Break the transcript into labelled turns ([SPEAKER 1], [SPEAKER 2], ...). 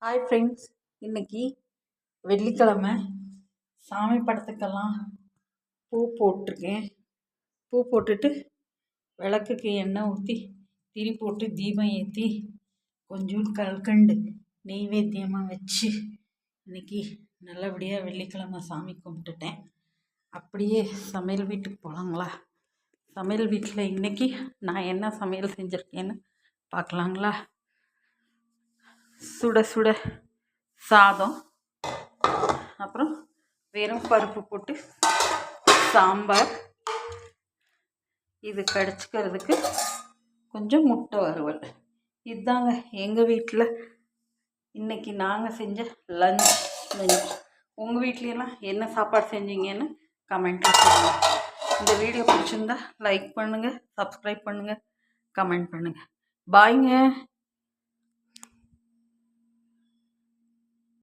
[SPEAKER 1] Hi friends, இன்னைக்கு வெள்ளிக்கிழமை சாமி படத்துக்கெல்லாம் பூ போட்டிருக்கேன். பூ போட்டுட்டு விளக்குக்கு எண்ணெய் ஊற்றி திரி போட்டு தீபம் ஏற்றி கொஞ்சம் கல்கண்டு நெய்வேத்தியமாக வச்சு இன்னைக்கு நல்லபடியாக வெள்ளிக்கிழமை சாமி கும்பிட்டுட்டேன். அப்படியே சமையல் வீட்டுக்கு போகலாங்களா? சமையல் வீட்டில் இன்னைக்கு நான் என்ன சமையல் செஞ்சுருக்கேன்னு பார்க்கலாங்களா? சுட சுட சாதம், அப்புறம் வெறும் பருப்பு போட்டு சாம்பார், இது கடிச்சிக்கிறதுக்கு கொஞ்சம் முட்டை வறுவல். இதுதாங்க எங்கள் வீட்டில் இன்றைக்கி நாங்கள் செஞ்ச லஞ்ச் மெனு. உங்கள் வீட்லையெல்லாம் என்ன சாப்பாடு செஞ்சீங்கன்னு கமெண்ட்டில் சொல்லுங்கள். இந்த வீடியோ பிடிச்சிருந்தா லைக் பண்ணுங்கள், சப்ஸ்கிரைப் பண்ணுங்கள், கமெண்ட் பண்ணுங்கள். பாய்ங்க.